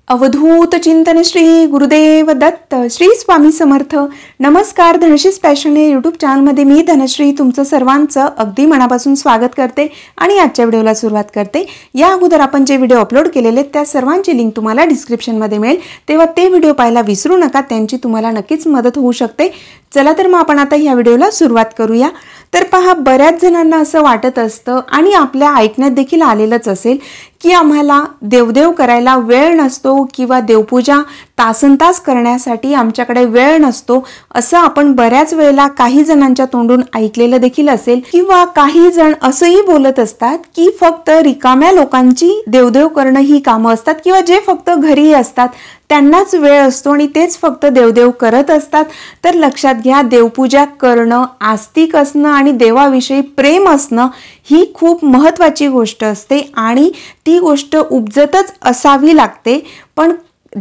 अवधूत चिंतन श्री गुरुदेव दत्त श्री स्वामी समर्थ। नमस्कार, धनश्रीज पॅशन या यूट्यूब चॅनलमध्ये मी धनश्री तुमचं सर्वांचं अगदी मनापासून स्वागत करते आणि आजच्या व्हिडिओला सुरुवात करते। या अगोदर आपण जे व्हिडिओ अपलोड केलेले त्या सर्वांची लिंक तुम्हाला डिस्क्रिप्शनमध्ये मिळेल, तेव्हा ते व्हिडिओ पाहायला विसरू नका, त्यांची तुम्हाला नक्कीच मदत होऊ शकते। चला तर मग आपण आता या व्हिडिओला सुरुवात करूया। तर पहा, बऱ्याच जणांना असं वाटत असतं आणि आपल्या ऐकण्यात देखील आलेलंच असेल की आम्हाला देवदेव करायला वेळ नसतो किंवा देवपूजा तासनतास करण्यासाठी आमच्याकडे वेळ नसतो, असं आपण बऱ्याच वेळेला काही जणांच्या तोंडून ऐकलेलं देखील असेल। किंवा काही जण असंही बोलत असतात की फक्त रिकाम्या लोकांची देवदेव करणं ही कामं असतात किंवा जे फक्त घरी असतात त्यांनाच वेळ असतो आणि तेच फक्त देवदेव करत असतात। तर लक्षात घ्या, देवपूजा करणं, आस्तिक असणं आणि देवाविषयी प्रेम असणं ही खूप महत्त्वाची गोष्ट असते आणि ती गोष्ट उपजतच असावी लागते। पण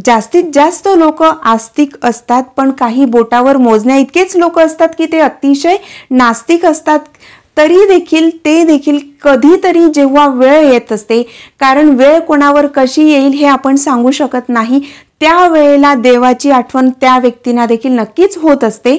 जास्तीत जास्त लोक आस्तिक असतात, पण काही बोटावर मोजण्या इतकेच लोक असतात की ते अतिशय नास्तिक असतात। तरी देखील ते देखील कधीतरी जेव्हा वेळ येत असते, कारण वेळ कोणावर कशी येईल हे आपण सांगू शकत नाही, त्या वेळेला देवाची आठवण त्या व्यक्तींना देखील नक्कीच होत असते।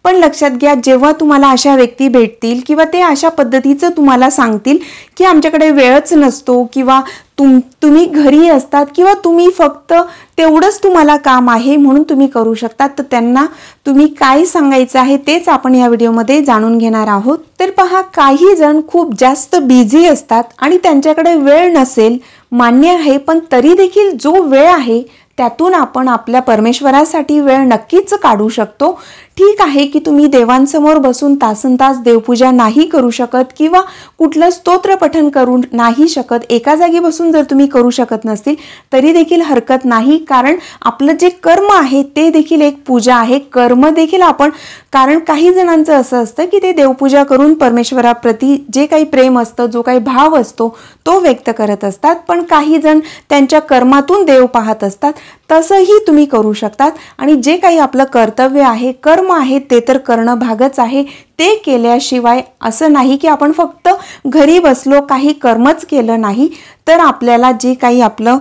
पण लक्षात घ्या, जेव्हा तुम्हाला अशा व्यक्ती भेटतील किंवा ते अशा पद्धतीचं तुम्हाला सांगतील की आमच्याकडे वेळच नसतो किंवा तुम्ही घरी असतात किंवा तुम्ही फक्त तेवढंच तुम्हाला काम आहे म्हणून तुम्ही करू शकता, तर त्यांना तुम्ही काय सांगायचं आहे तेच आपण या व्हिडिओमध्ये जाणून घेणार आहोत। तर पहा, काही जण खूप जास्त बिझी असतात आणि त्यांच्याकडे वेळ नसेल, मान्य आहे, पण तरी देखील जो वेळ आहे त्यातून आपण आपल्या परमेश्वरासाठी वेळ नक्कीच काढू शकतो। ठीक आहे की तुम्ही देवांसमोर बसून तासनतास देवपूजा नाही करू शकत किंवा कुठलं स्तोत्र पठण करू नाही शकत, एका जागी बसून जर तुम्ही करू शकत नसतील तरी देखील हरकत नाही, कारण आपलं जे कर्म आहे ते देखील एक पूजा आहे। कर्म देखील आपण, कारण काही जणांचं असं असतं की ते देवपूजा करून परमेश्वराप्रती जे काही प्रेम असतं, जो काही भाव असतो तो व्यक्त करत असतात, पण काही जण त्यांच्या कर्मातून देव पाहत असतात। तसंही तुम्ही करू शकतात आणि जे काही आपलं कर्तव्य आहे, कर्म आहे, ते तर करणं भागच आहे। ते केल्याशिवाय असं नाही की आपण फक्त घरी बसलो, काही कर्मच केलं नाही तर आपल्याला जे काही आपलं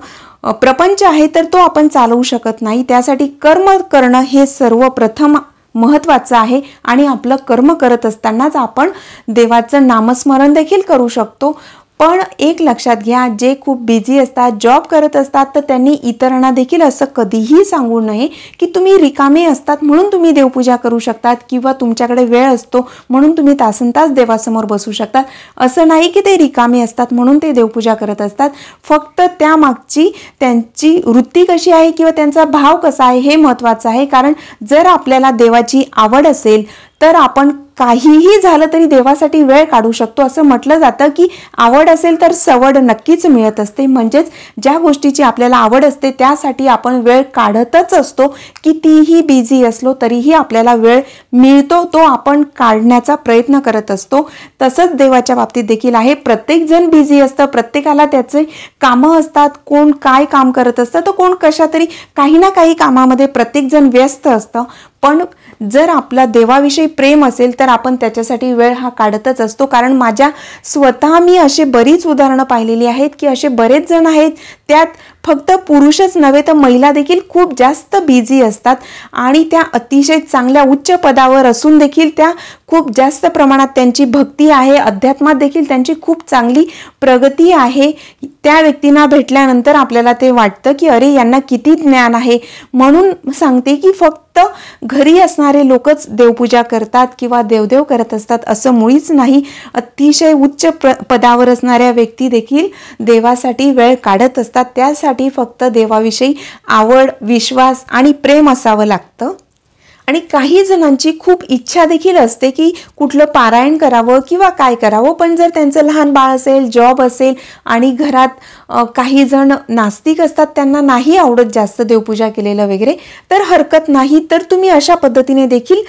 प्रपंच आहे तर तो आपण चालवू शकत नाही। त्यासाठी कर्म करणं हे सर्वप्रथम महत्त्वाचं आहे आणि आपलं कर्म करत असतानाच आपण देवाचं नामस्मरण देखील करू शकतो। पण एक लक्षात घ्या, जे खूप बिझी असतात, जॉब करत असतात, तर त्यांनी इतरांना देखील असं कधीही सांगू नये की तुम्ही रिकामे असतात म्हणून तुम्ही देवपूजा करू शकतात किंवा तुमच्याकडे वेळ असतो म्हणून तुम्ही तासनतास देवासमोर बसू शकतात। असं नाही की ते रिकामे असतात म्हणून ते देवपूजा करत असतात, फक्त त्यामागची त्यांची वृत्ती कशी आहे किंवा त्यांचा भाव कसा आहे हे महत्त्वाचं आहे। कारण जर आपल्याला देवाची आवड असेल तर आपण काहीही झालं तरी देवासाठी वेळ काढू शकतो। असं म्हटलं जातं की आवड असेल तर सवड नक्कीच मिळत असते, म्हणजेच ज्या गोष्टीची आपल्याला आवड असते त्यासाठी आपण वेळ काढतच असतो। कितीही बिझी असलो तरीही आपल्याला वेळ मिळतो, तो आपण काढण्याचा प्रयत्न करत असतो। तसंच देवाच्या बाबतीत देखील आहे, प्रत्येक जण बिझी असतं, प्रत्येकाला त्याचे कामं असतात, कोण काय काम करत असतं तर कोण कशा तरी काही ना काही कामामध्ये प्रत्येक जण व्यस्त असतं। पण जर आपला देवाविषयी प्रेम असेल तर आपण त्याच्यासाठी वेळ हा काढतच असतो। कारण माझ्या स्वतः मी असे बरीच उदाहरणं पाहिलेली आहेत की असे बरेच जण आहेत, त्यात फक्त पुरुषच नव्हे तर महिला देखील खूप जास्त बिझी असतात आणि त्या अतिशय चांगल्या उच्च पदावर असून देखील त्या खूप जास्त प्रमाणात त्यांची भक्ती आहे, अध्यात्मात देखील त्यांची खूप चांगली प्रगती आहे। त्या व्यक्तींना भेटल्यानंतर आपल्याला ते वाटतं की अरे, यांना किती ज्ञान आहे। म्हणून सांगते की फक्त घरी असणारे लोकच देवपूजा करतात किंवा देवदेव करत असतात असं मुळीच नाही। अतिशय उच्च पदावर असणाऱ्या व्यक्ती देखील देवासाठी वेळ काढत असतात, त्यासाठी फक्त देवाविषयी आवड, विश्वास आणि प्रेम असावं लागतं। आणि काही जणांची खूप इच्छा देखील असते की कुठलं पारायण करावं किंवा काय करावं, पण जर त्यांचं लहान बाळ असेल, जॉब असेल आणि घरात काही जण नास्तिक असतात, त्यांना नाही आवडत जास्त देवपूजा केलेलं वगैरे, तर हरकत नाही। तर तुम्ही अशा पद्धतीने देखील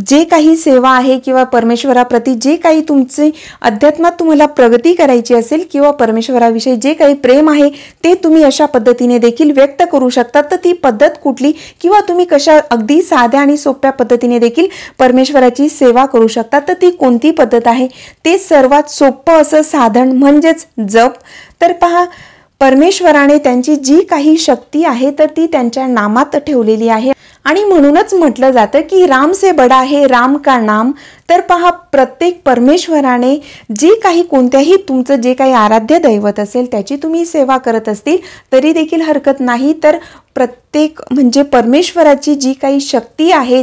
जे काही सेवा आहे किंवा परमेश्वराप्रती जे काही तुमचे अध्यात्मात तुम्हाला प्रगती करायची असेल किंवा परमेश्वराविषयी जे काही प्रेम आहे ते तुम्ही अशा पद्धतीने देखील व्यक्त करू शकता। तर ती पद्धत कुठली किंवा तुम्ही कशा अगदी साध्या आणि सोप्या पद्धतीने देखील परमेश्वराची सेवा करू शकता, तर ती कोणती पद्धत आहे? ते सर्वात सोपं असं साधन म्हणजेच जप। तर पहा, परमेश्वराने त्यांची जी काही शक्ती आहे तर ती त्यांच्या नामात ठेवलेली आहे आणि म्हणूनच म्हटलं जातं की राम से बडा है राम का नाम। तर पहा, प्रत्येक परमेश्वराने जे काही कोणत्याही तुमचं जे काही आराध्य दैवत असेल त्याची तुम्ही सेवा करत असतील तरी देखील हरकत नाही। तर प्रत्येक म्हणजे परमेश्वराची जी काही शक्ती आहे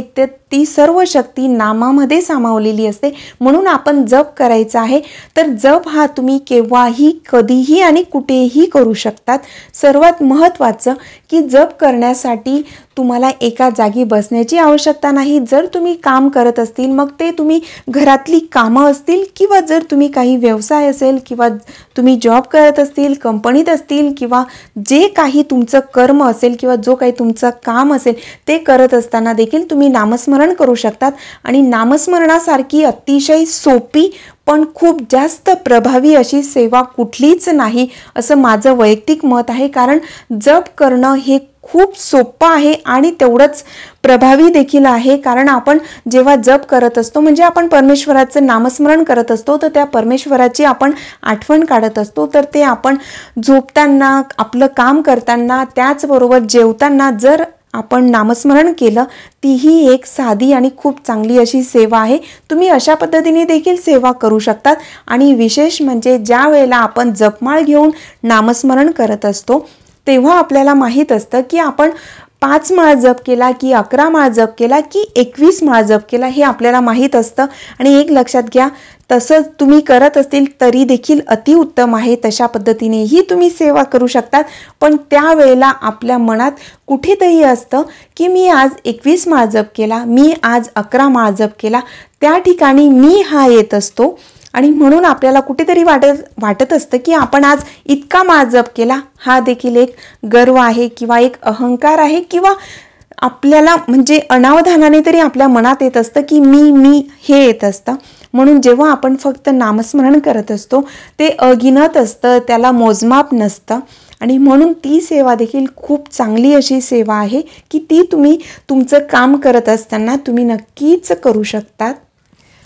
ती सर्व शक्ती नामामध्ये सामावलेली असते, म्हणून आपण जप करायचा आहे। तर जप हा तुम्ही केव्हाही कधीही आणि कुठेही करू शकतात। सर्वात महत्त्वाचं की जप करण्यासाठी तुम्हाला एका जागी बसण्याची आवश्यकता नाही। जर तुम्ही काम करत असतील, मग ते तुम्ही घरातली कामं असतील किंवा जर तुम्ही काही व्यवसाय असेल किंवा तुम्ही जॉब करत असतील, कंपनीत असतील किंवा जे काही तुमचं कर्म असेल किंवा जो काही तुमचं काम असेल ते करत असताना देखील तुम्ही नामस्मरण करू शकतात। आणि नामस्मरणासारखी अतिशय सोपी पण खूप जास्त प्रभावी अशी सेवा कुठलीच नाही असं माझं वैयक्तिक मत आहे। कारण जप करणं हे खूप सोपं आहे आणि तेवढंच प्रभावी देखील आहे। कारण आपण जेव्हा जप करत असतो म्हणजे आपण परमेश्वराचं नामस्मरण करत असतो, तर त्या परमेश्वराची आपण आठवण काढत असतो। तर ते आपण झोपताना, आपलं काम करताना, त्याचबरोबर जेवताना जर आपण नामस्मरण केलं, तीही एक साधी आणि खूप चांगली अशी सेवा आहे। तुम्ही अशा पद्धतीने देखील सेवा करू शकतात। आणि विशेष म्हणजे ज्या वेळेला आपण जपमाळ घेऊन नामस्मरण करत असतो तेव्हा आपल्याला माहीत असतं की आपण 5 माळ जप केला की 11 माळ जप केला की 21 माळ जप केला हे आपल्याला माहीत असतं। आणि एक लक्षात घ्या, तसं तुम्ही करत असतील तरी देखील अतिउत्तम आहे। तशा पद्धतीनेही तुम्ही सेवा करू शकतात। पण त्यावेळेला आपल्या मनात कुठेतरी असतं की मी आज 21 माळ जप केला, मी आज 11 माळ जप केला, त्या ठिकाणी मी हा येत असतो आणि म्हणून आपल्याला कुठेतरी वाटत असतं की आपण आज इतका माळ जप केला। हा देखील एक गर्व आहे किंवा एक अहंकार आहे किंवा आपल्याला म्हणजे अनावधानाने तरी आपल्या मनात येत असतं की मी हे येत असतं। म्हणून जेव्हा आपण फक्त नामस्मरण करत असतो ते अगिनत असतं, त्याला मोजमाप नसतं। आणि म्हणून ती सेवा देखील खूप चांगली अशी सेवा आहे की ती तुम्ही तुमचं काम करत असताना तुम्ही नक्कीच करू शकतात।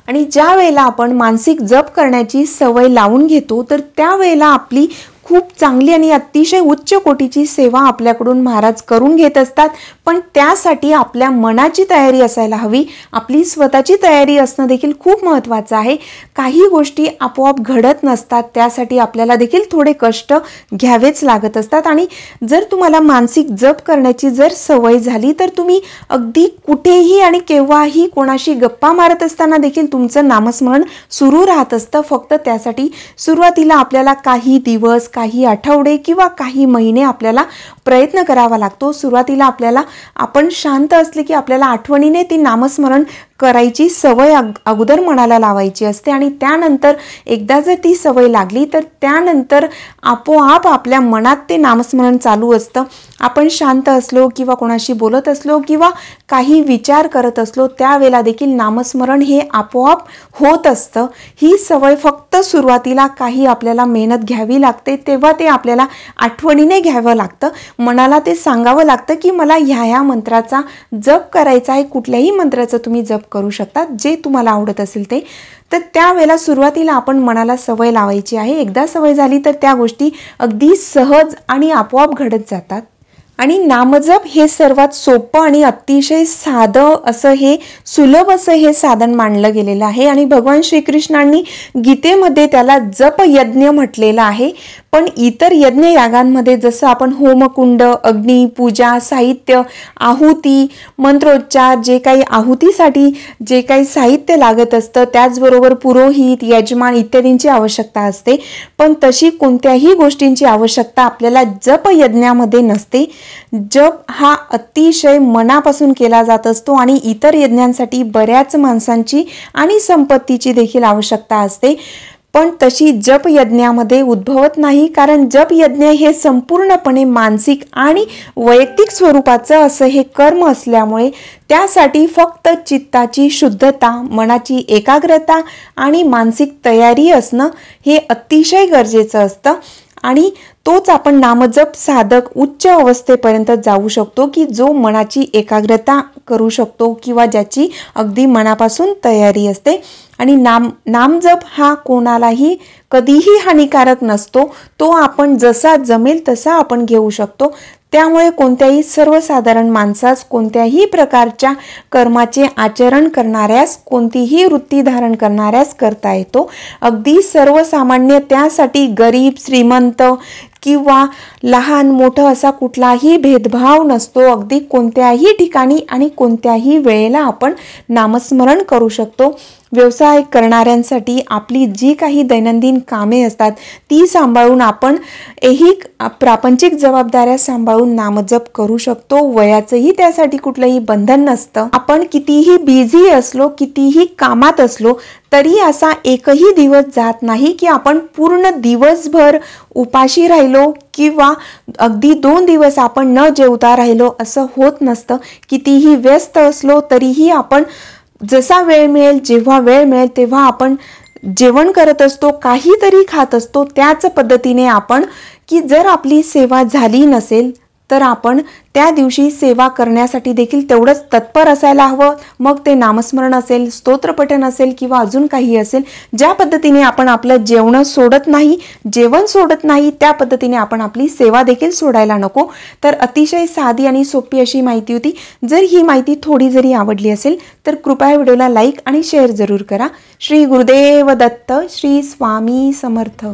आणि ज्या वेळेला आपण मानसिक जप करण्याची सवय लावून घेतो तर त्यावेळेला आपली खूप चांगली आणि अतिशय उच्च कोटीची सेवा आपल्याकडून महाराज करून घेत असतात। पण त्यासाठी आपल्या मनाची तयारी असायला हवी, आपली स्वतःची तयारी असणं देखील खूप महत्त्वाचं आहे। काही गोष्टी आपोआप घडत नसतात, त्यासाठी आपल्याला देखील थोडे कष्ट घ्यावेच लागत असतात। आणि जर तुम्हाला मानसिक जप करण्याची जर सवय झाली तर तुम्ही अगदी कुठेही आणि केव्हाही कोणाशी गप्पा मारत असताना देखील तुमचं नामस्मरण सुरू राहत असतं। फक्त त्यासाठी सुरुवातीला आपल्याला काही दिवस, काही आठवडे किंवा काही महिने आपल्याला प्रयत्न करावा लागतो। सुरुवातीला आपण शांत असले की आपल्याला आठवणीने ती नामस्मरण करायची सवय अगोदर मनाला लावायची असते। आणि त्यानंतर एकदा जर ती सवय लागली तर त्यानंतर आपोआप आपल्या मनात ते नामस्मरण चालू असतं। आपण शांत असलो किंवा कोणाशी बोलत असलो किंवा काही विचार करत असलो त्यावेळेला देखील नामस्मरण हे आपोआप होत असतं। ही सवय फक्त सुरुवातीला काही आपल्याला मेहनत घ्यावी लागते, तेव्हा ते आपल्याला आठवणीने घ्यावं लागतं। मनाला ते सांगावं लागतं की मला ह्या मंत्राचा जप करायचा आहे। कुठल्याही मंत्राचा तुम्ही जप करू शकता जे तुम्हाला आवडत असेल ते। तर त्यावेळेला सुरुवातीला आपण मनाला सवय लावायची आहे। एकदा सवय झाली तर त्या गोष्टी अगदी सहज आणि आपोआप घडत जातात। आणि नामजप हे सर्वात सोपं आणि अतिशय साधं असं हे सुलभ असं हे साधन मानलं गेलेलं आहे। आणि भगवान श्रीकृष्णांनी गीतेमध्ये त्याला जप यज्ञ म्हटलेलं आहे। पण इतर यज्ञ यागांमध्ये जसं आपण होमकुंड, अग्नी, पूजा, साहित्य, आहुती, मंत्रोच्चार, जे काही आहुतीसाठी जे काही साहित्य लागत असतं, त्याचबरोबर पुरोहित, यजमान इत्यादींची आवश्यकता असते। पण तशी कोणत्याही गोष्टींची आवश्यकता आपल्याला जप यज्ञामध्ये नसते। जप हा अतिशय मनापासून केला जात असतो आणि इतर यज्ञांसाठी बऱ्याच माणसांची आणि संपत्तीची देखील आवश्यकता असते। पण तशी जप यज्ञामध्ये उद्भवत नाही, कारण जप यज्ञ हे संपूर्णपणे मानसिक आणि वैयक्तिक स्वरूपाचं असं हे कर्म असल्यामुळे त्यासाठी फक्त चित्ताची शुद्धता, मनाची एकाग्रता आणि मानसिक तयारी असणं हे अतिशय गरजेचं असतं। आणि तोच आपण नामजप साधक उच्च अवस्थेपर्यंत जाऊ शकतो की जो मनाची एकाग्रता करू शकतो किंवा ज्याची अगदी मनापासून तयारी असते। आणि नामजप हा कोणालाही कधीही हानिकारक नसतो, तो आपण जसा जमेल तसा आपण घेऊ शकतो। त्यामुळे कोणत्याही सर्वसाधारण माणसास, कोणत्याही प्रकारच्या कर्माचे आचरण करणाऱ्यास, कोणतीही वृत्ती धारण करणाऱ्यास करता येतो। अगदी सर्वसामान्य, त्यासाठी गरीब श्रीमंत किंवा लहान मोठं असा कुठलाही भेदभाव नसतो। अगदी कोणत्याही ठिकाणी आणि कोणत्याही वेळेला आपण नामस्मरण करू शकतो। व्यवसाय करणाऱ्यांसाठी आपली जी काही दैनंदिन कामे असतात ती सांभाळून आपण ऐहिक प्रापंचिक जबाबदाऱ्या सांभाळून नामजप करू शकतो। वयाचंही त्यासाठी कुठलंही बंधन नसतं। आपण कितीही बिझी असलो, कितीही कामात असलो तरी असा एकही दिवस जात नाही की आपण पूर्ण दिवसभर उपाशी राहिलो किंवा अगदी 2 दिवस आपण न जेवता राहिलो, असं होत नसतं। कितीही व्यस्त असलो तरीही आपण जसा वेळ मिळेल, जेव्हा वेळ मिळेल तेव्हा आपण जेवण करत असतो, काहीतरी खात असतो। त्याच पद्धतीने आपण की जर आपली सेवा झाली नसेल तर आपण त्या दिवशी सेवा करण्यासाठी देखील तेवढंच तत्पर असायला हवं। मग ते नामस्मरण असेल, स्तोत्रपठण असेल किंवा अजून काही असेल, ज्या पद्धतीने आपण आपलं जेवण सोडत नाही, त्या पद्धतीने आपण आपली सेवा देखील सोडायला नको। तर अतिशय साधी आणि सोपी अशी माहिती होती। जर ही माहिती थोडी जरी आवडली असेल तर कृपया व्हिडिओला लाईक आणि शेअर जरूर करा। श्री गुरुदेव दत्त, श्री स्वामी समर्थ।